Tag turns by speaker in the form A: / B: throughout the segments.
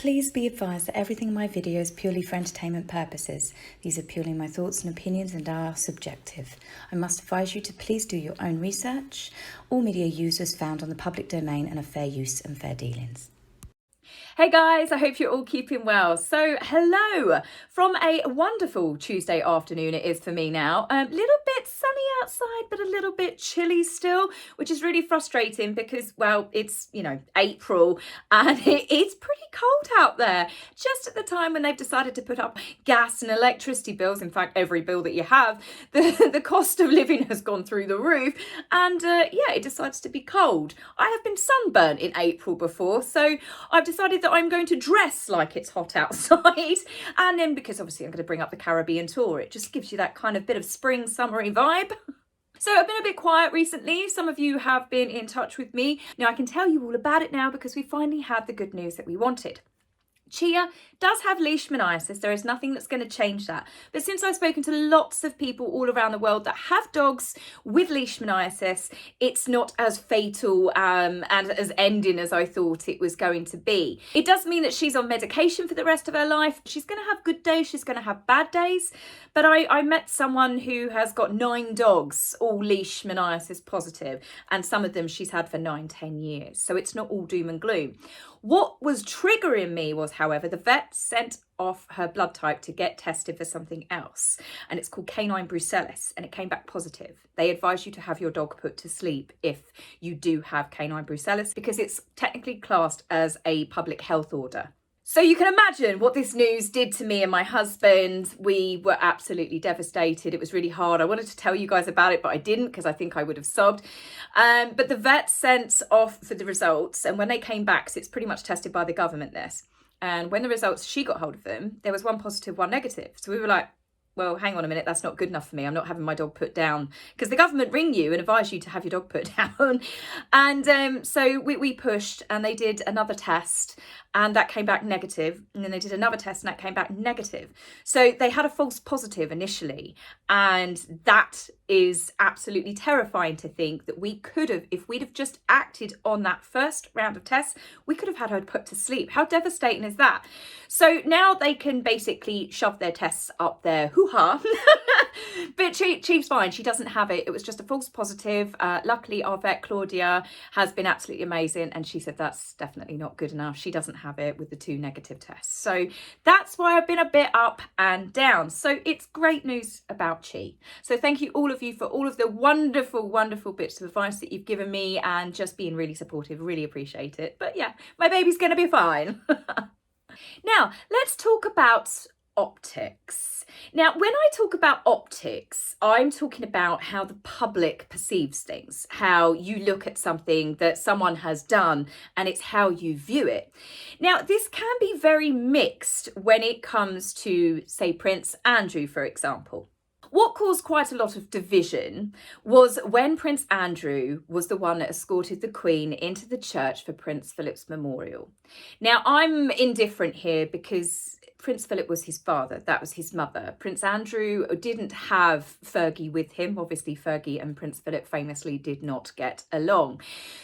A: Please be advised that everything in my video is purely for entertainment purposes. These are purely my thoughts and opinions and are subjective. I must advise you to please do your own research. All media users found on the public domain and are fair use and fair dealings.
B: Hey guys, I hope you're all keeping well. So hello from a wonderful Tuesday afternoon it is for me now. Little bit sunny outside, but a little bit chilly still, which is really frustrating because, well, it's, April and it's pretty cold out there. Just at the time when they've decided to put up gas and electricity bills, in fact, every bill that you have, the cost of living has gone through the roof. And it decides to be cold. I have been sunburnt in April before, so I've decided that I'm going to dress like it's hot outside, and then because obviously I'm going to bring up the Caribbean tour, it just gives you that kind of bit of spring summery vibe. So I've been a bit quiet recently. Some of you have been in touch with me. Now I can tell you all about it now because we finally had the good news that we wanted. Chia does have leishmaniasis. There is nothing that's going to change that. But since I've spoken to lots of people all around the world that have dogs with leishmaniasis, it's not as fatal and as ending as I thought it was going to be. It does mean that she's on medication for the rest of her life. She's going to have good days. She's going to have bad days. But I met someone who has got 9 dogs, all leishmaniasis positive, and some of them she's had for 9-10 years. So it's not all doom and gloom. What was triggering me was, however, the vet sent off her blood type to get tested for something else, and it's called canine brucellosis, and it came back positive. They advise you to have your dog put to sleep if you do have canine brucellosis because it's technically classed as a public health order. So you can imagine what this news did to me and my husband. We were absolutely devastated. It was really hard. I wanted to tell you guys about it, but I didn't because I think I would have sobbed. But the vet sent off for the results, and when they came back, so it's pretty much tested by the government, this. And when the results, she got hold of them, there was 1 positive, 1 negative. So we were like, well, hang on a minute, that's not good enough for me. I'm not having my dog put down, because the government ring you and advise you to have your dog put down. And so we pushed, and they did another test, and that came back negative. And then they did another test, and that came back negative. So they had a false positive initially. And that is absolutely terrifying to think that we could have, if we'd have just acted on that first round of tests, we could have had her put to sleep. How devastating is that? So now they can basically shove their tests up there. Hoo-ha. But Chief's fine. She doesn't have it. It was just a false positive. Luckily, our vet, Claudia, has been absolutely amazing. And she said that's definitely not good enough. She doesn't have it with the 2 negative tests. So that's why I've been a bit up and down. So it's great news about Chi. So thank you all of you for all of the wonderful, wonderful bits of advice that you've given me and just being really supportive. Really appreciate it. But yeah, my baby's going to be fine. Now, let's talk about optics. Now, when I talk about optics, I'm talking about how the public perceives things, how you look at something that someone has done, and it's how you view it. Now, this can be very mixed when it comes to, say, Prince Andrew, for example. What caused quite a lot of division was when Prince Andrew was the one that escorted the Queen into the church for Prince Philip's memorial. Now, I'm indifferent here because Prince Philip was his father, that was his mother. Prince Andrew didn't have Fergie with him. Obviously, Fergie and Prince Philip famously did not get along.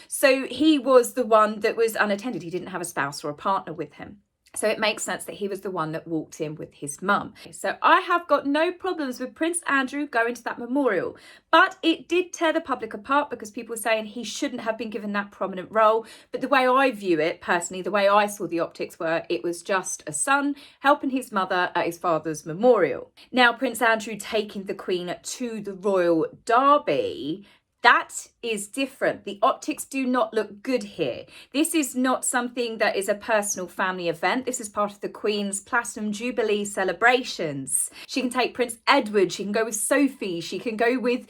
B: So he was the one that was unattended. He didn't have a spouse or a partner with him. So it makes sense that he was the one that walked in with his mum. So I have got no problems with Prince Andrew going to that memorial, but it did tear the public apart because people were saying he shouldn't have been given that prominent role. But the way I view it personally, the way I saw the optics were, it was just a son helping his mother at his father's memorial. Now, Prince Andrew taking the Queen to the Royal Derby, that is different. The optics do not look good here. This is not something that is a personal family event. This is part of the Queen's Platinum Jubilee celebrations. She can take Prince Edward, she can go with Sophie, she can go with,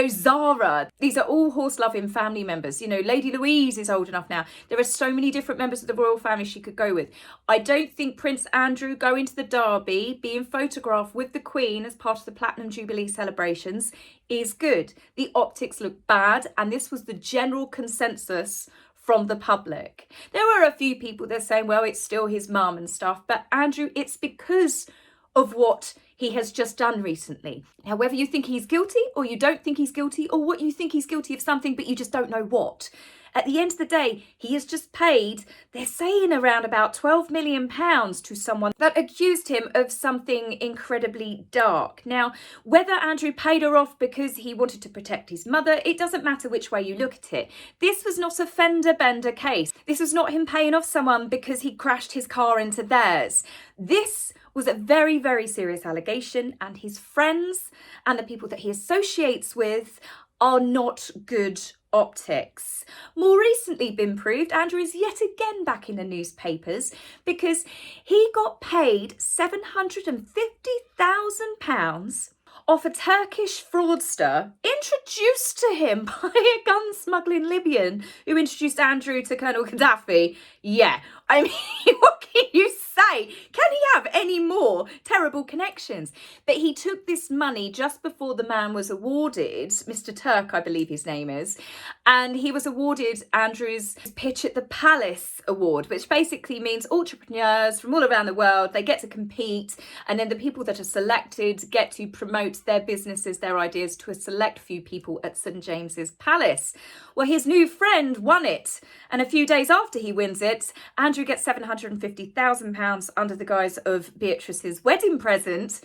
B: Zara. These are all horse-loving family members. Lady Louise is old enough now. There are so many different members of the royal family she could go with. I don't think Prince Andrew going to the Derby, being photographed with the Queen as part of the Platinum Jubilee celebrations is good. The optics look bad, and this was the general consensus from the public. There were a few people that are saying, well, it's still his mum and stuff, but Andrew, it's because of what he has just done recently. Now, whether you think he's guilty or you don't think he's guilty, or what you think he's guilty of something, but you just don't know what. At the end of the day, he has just paid, they're saying around about £12 million to someone that accused him of something incredibly dark. Now, whether Andrew paid her off because he wanted to protect his mother, it doesn't matter which way you look at it. This was not a fender bender case. This was not him paying off someone because he crashed his car into theirs. This was a very, very serious allegation, and his friends and the people that he associates with are not good optics. More recently been proved, Andrew is yet again back in the newspapers because he got paid £750,000 off a Turkish fraudster introduced to him by a gun smuggling Libyan who introduced Andrew to Colonel Gaddafi. Yeah, I mean, what can you say? Can he have any more terrible connections? But he took this money just before the man was awarded, Mr. Turk, I believe his name is, and he was awarded Andrew's Pitch at the Palace Award, which basically means entrepreneurs from all around the world, they get to compete, and then the people that are selected get to promote their businesses, their ideas to a select few people at St. James's Palace. Well, his new friend won it, and a few days after he wins it, Andrew gets £750,000 under the guise of Beatrice's wedding present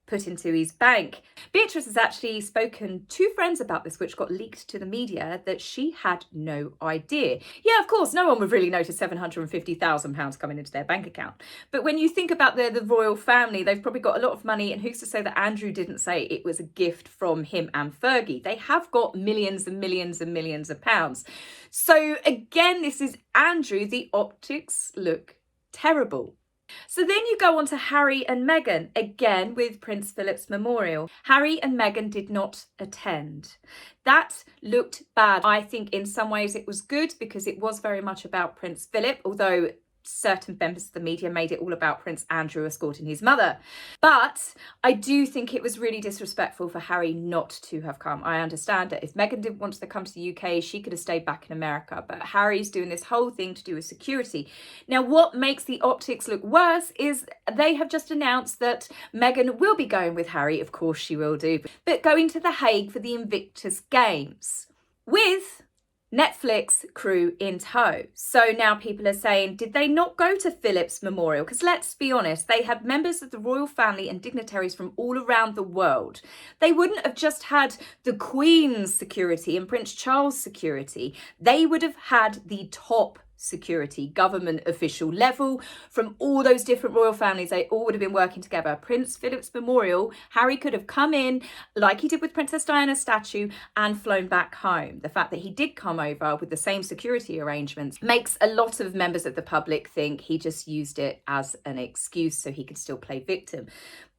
B: put into his bank. Beatrice has actually spoken to friends about this, which got leaked to the media, that she had no idea. Yeah, of course, no one would really notice £750,000 coming into their bank account. But when you think about the royal family, they've probably got a lot of money, and who's to say that Andrew didn't say it was a gift from him and Fergie? They have got millions and millions and millions of pounds. So again, this is Andrew. The optics look terrible. So then you go on to Harry and Meghan, again with Prince Philip's memorial. Harry and Meghan did not attend. That looked bad. I think in some ways it was good because it was very much about Prince Philip, although certain members of the media made it all about Prince Andrew escorting his mother. But I do think it was really disrespectful for Harry not to have come. I understand it. If Meghan didn't want to come to the UK, she could have stayed back in America. But Harry's doing this whole thing to do with security. Now, what makes the optics look worse is they have just announced that Meghan will be going with Harry. Of course she will do. But going to The Hague for the Invictus Games with Netflix crew in tow. So now people are saying, did they not go to Philip's memorial? Because let's be honest, they had members of the royal family and dignitaries from all around the world. They wouldn't have just had the Queen's security and Prince Charles' security. They would have had the top security, government official level from all those different royal families. They all would have been working together. Prince Philip's memorial, Harry could have come in like he did with Princess Diana's statue and flown back home. The fact that he did come over with the same security arrangements makes a lot of members of the public think he just used it as an excuse so he could still play victim.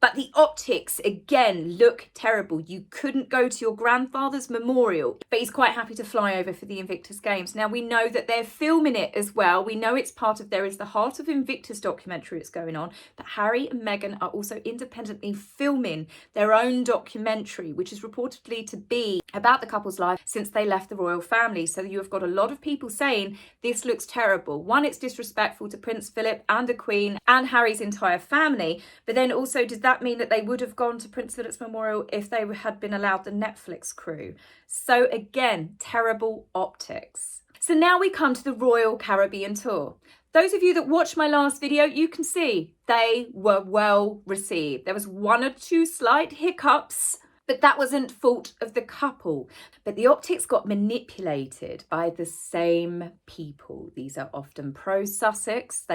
B: But the optics, again, look terrible. You couldn't go to your grandfather's memorial, but he's quite happy to fly over for the Invictus Games. Now, we know that they're filming it as well. We know it's part of, there is the Heart of Invictus documentary that's going on, but Harry and Meghan are also independently filming their own documentary, which is reportedly to be about the couple's life since they left the royal family. So you have got a lot of people saying this looks terrible. One, it's disrespectful to Prince Philip and the Queen and Harry's entire family, but then also, does that mean that they would have gone to Prince Philip's memorial if they had been allowed the Netflix crew? So again, terrible optics. So now we come to the Royal Caribbean Tour. Those of you that watched my last video, you can see they were well received. There was one or two slight hiccups, but that wasn't fault of the couple. But the optics got manipulated by the same people. These are often pro-Sussex.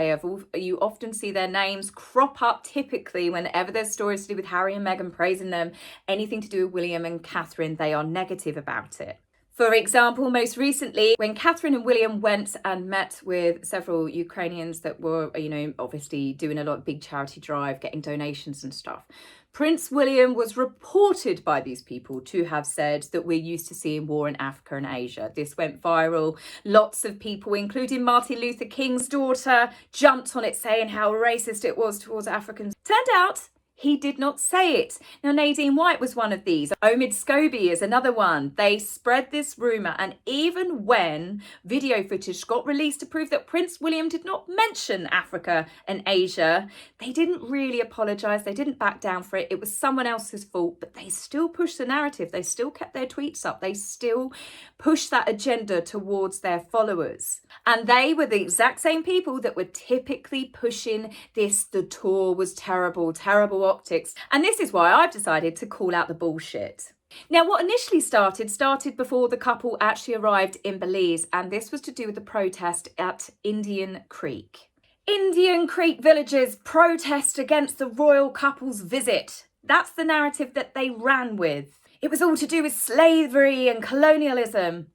B: You often see their names crop up typically whenever there's stories to do with Harry and Meghan praising them. Anything to do with William and Catherine, they are negative about it. For example, most recently, when Catherine and William went and met with several Ukrainians that were, obviously doing a lot of big charity drive, getting donations and stuff, Prince William was reported by these people to have said that we're used to seeing war in Africa and Asia. This went viral. Lots of people, including Martin Luther King's daughter, jumped on it saying how racist it was towards Africans. Turned out He did not say it. Now, Nadine White was one of these. Omid Scobie is another one. They spread this rumour, and even when video footage got released to prove that Prince William did not mention Africa and Asia, they didn't really apologise. They didn't back down for it. It was someone else's fault, but they still pushed the narrative. They still kept their tweets up. They still pushed that agenda towards their followers. And they were the exact same people that were typically pushing this. The tour was terrible, terrible optics. And this is why I've decided to call out the bullshit. Now, what initially started before the couple actually arrived in Belize, and this was to do with the protest at Indian Creek. Indian Creek villagers protest against the royal couple's visit. That's the narrative that they ran with. It was all to do with slavery and colonialism.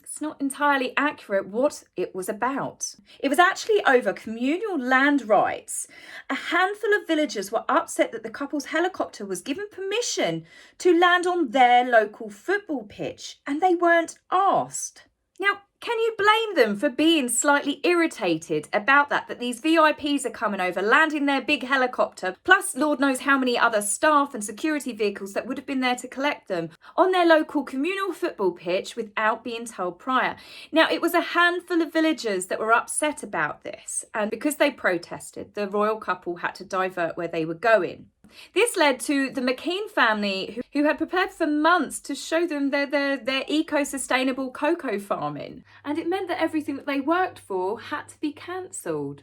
B: It's not entirely accurate what it was about. It was actually over communal land rights. A handful of villagers were upset that the couple's helicopter was given permission to land on their local football pitch, and they weren't asked. Now, can you blame them for being slightly irritated about that these VIPs are coming over, landing their big helicopter, plus Lord knows how many other staff and security vehicles that would have been there to collect them, on their local communal football pitch without being told prior? Now, it was a handful of villagers that were upset about this, and because they protested, the royal couple had to divert where they were going. This led to the Meghan family, who had prepared for months to show them their eco-sustainable cocoa farming. And it meant that everything that they worked for had to be cancelled.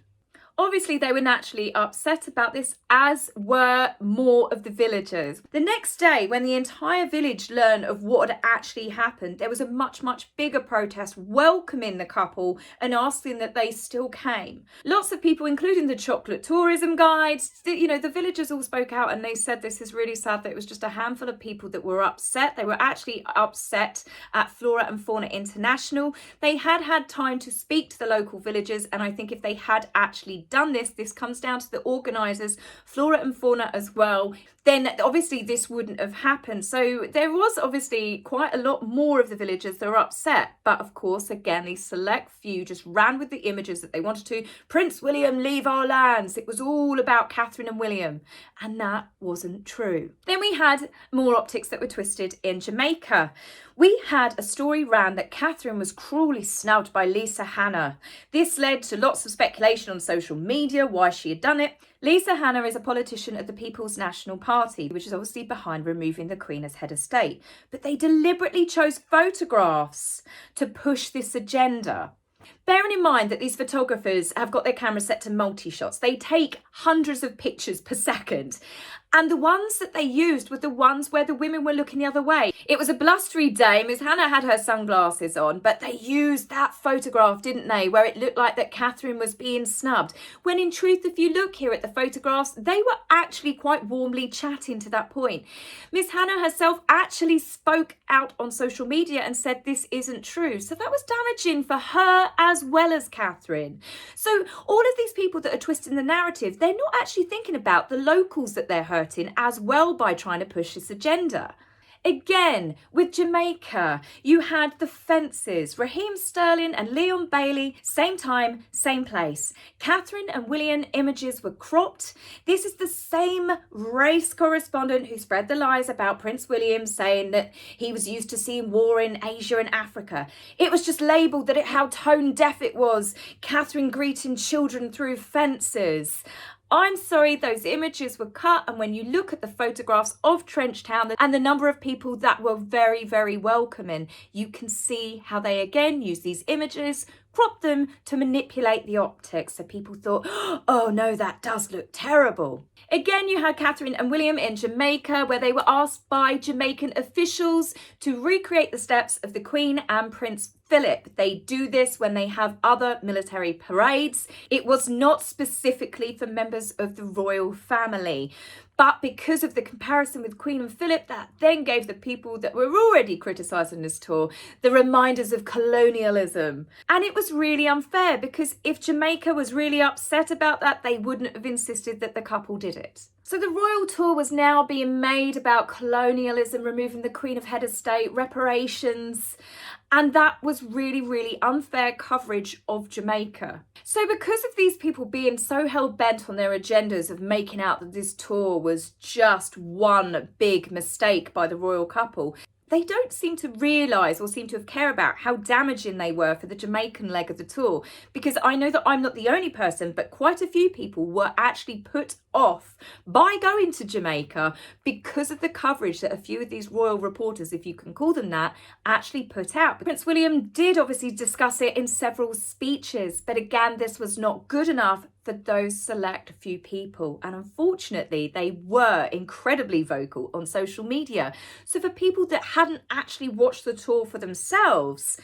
B: Obviously, they were naturally upset about this, as were more of the villagers. The next day, when the entire village learned of what had actually happened, there was a much, much bigger protest welcoming the couple and asking that they still came. Lots of people, including the chocolate tourism guides, the villagers all spoke out, and they said this is really sad that it was just a handful of people that were upset. They were actually upset at Flora and Fauna International. They had time to speak to the local villagers, and I think if they had actually done this comes down to the organisers, Flora and Fauna as well, then obviously this wouldn't have happened. So there was obviously quite a lot more of the villagers that were upset. But of course, again, the select few just ran with the images that they wanted to. Prince William, leave our lands. It was all about Catherine and William. And that wasn't true. Then we had more optics that were twisted in Jamaica. We had a story ran that Catherine was cruelly snubbed by Lisa Hanna. This led to lots of speculation on social media why she had done it. Lisa Hanna is a politician of the People's National Party, which is obviously behind removing the Queen as head of state. But they deliberately chose photographs to push this agenda. Bearing in mind that these photographers have got their cameras set to multi-shots, they take hundreds of pictures per second. And the ones that they used were the ones where the women were looking the other way. It was a blustery day. Miss Hannah had her sunglasses on, but they used that photograph, didn't they, where it looked like that Catherine was being snubbed. When in truth, if you look here at the photographs, they were actually quite warmly chatting to that point. Miss Hannah herself actually spoke out on social media and said this isn't true. So that was damaging for her as well as Catherine. So all of these people that are twisting the narrative, they're not actually thinking about the locals that they're hurting as well by trying to push this agenda. Again, with Jamaica, you had the fences, Raheem Sterling and Leon Bailey, same time, same place. Catherine and William images were cropped. This is the same race correspondent who spread the lies about Prince William, saying that he was used to seeing war in Asia and Africa. It was just labelled that how tone deaf it was. Catherine greeting children through fences. I'm sorry, those images were cut, and when you look at the photographs of Trenchtown and the number of people that were very, very welcoming, you can see how they again use these images, crop them to manipulate the optics. So people thought, oh no, that does look terrible. Again, you had Catherine and William in Jamaica, where they were asked by Jamaican officials to recreate the steps of the Queen and Prince Philip. They do this when they have other military parades. It was not specifically for members of the royal family. But because of the comparison with Queen and Philip, that then gave the people that were already criticising this tour the reminders of colonialism. And it was was really unfair, because if Jamaica was really upset about that, they wouldn't have insisted that the couple did it. So the royal tour was now being made about colonialism, removing the Queen of Head of State, reparations, and that was really, really unfair coverage of Jamaica. So because of these people being so hell-bent on their agendas of making out that this tour was just one big mistake by the royal couple, they don't seem to realise or seem to have cared about how damaging they were for the Jamaican leg of the tour. Because I know that I'm not the only person, but quite a few people were actually put off by going to Jamaica because of the coverage that a few of these royal reporters, if you can call them that, actually put out. Prince William did obviously discuss it in several speeches, but again, this was not good enough for those select few people. And unfortunately, they were incredibly vocal on social media. So for people that hadn't actually watched the tour for themselves,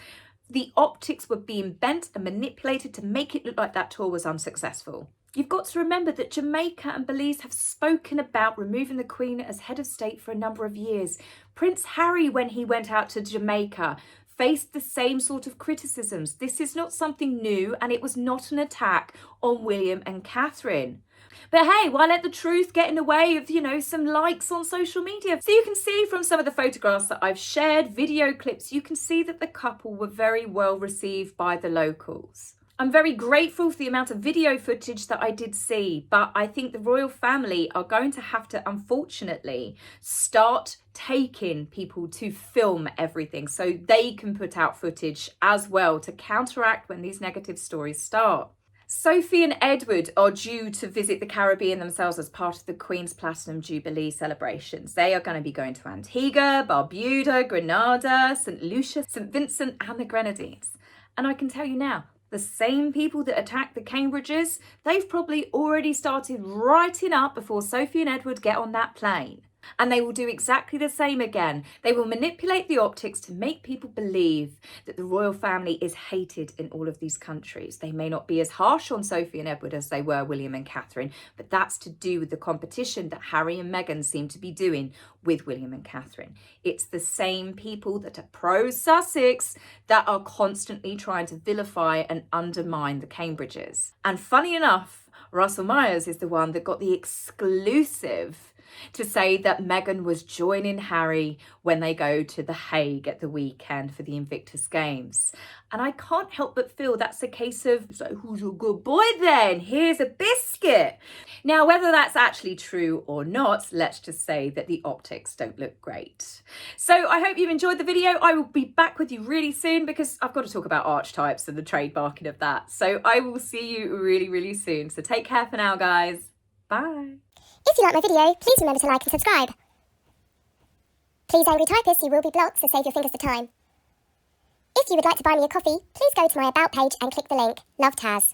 B: the optics were being bent and manipulated to make it look like that tour was unsuccessful. You've got to remember that Jamaica and Belize have spoken about removing the Queen as head of state for a number of years. Prince Harry, when he went out to Jamaica, faced the same sort of criticisms. This is not something new, and it was not an attack on William and Catherine. But hey, why let the truth get in the way of, some likes on social media? So you can see from some of the photographs that I've shared, video clips, you can see that the couple were very well received by the locals. I'm very grateful for the amount of video footage that I did see, but I think the royal family are going to have to, unfortunately, start taking people to film everything so they can put out footage as well to counteract when these negative stories start. Sophie and Edward are due to visit the Caribbean themselves as part of the Queen's Platinum Jubilee celebrations. They are going to be going to Antigua, Barbuda, Grenada, St. Lucia, St. Vincent and the Grenadines. And I can tell you now, the same people that attacked the Cambridges, they've probably already started writing up before Sophie and Edward get on that plane. And they will do exactly the same again. They will manipulate the optics to make people believe that the royal family is hated in all of these countries. They may not be as harsh on Sophie and Edward as they were William and Catherine, but that's to do with the competition that Harry and Meghan seem to be doing with William and Catherine. It's the same people that are pro-Sussex that are constantly trying to vilify and undermine the Cambridges. And funny enough, Russell Myers is the one that got the exclusive to say that Meghan was joining Harry when they go to The Hague at the weekend for the Invictus Games. And I can't help but feel that's a case of, so who's a good boy then? Here's a biscuit. Now, whether that's actually true or not, let's just say that the optics don't look great. So I hope you've enjoyed the video. I will be back with you really soon because I've got to talk about archetypes and the trademarking of that. So I will see you really, really soon. So take care for now, guys. Bye.
C: If you like my video, please remember to like and subscribe. Please, angry typist, you will be blocked, so save your fingers the time. If you would like to buy me a coffee, please go to my About page and click the link. Love, Taz.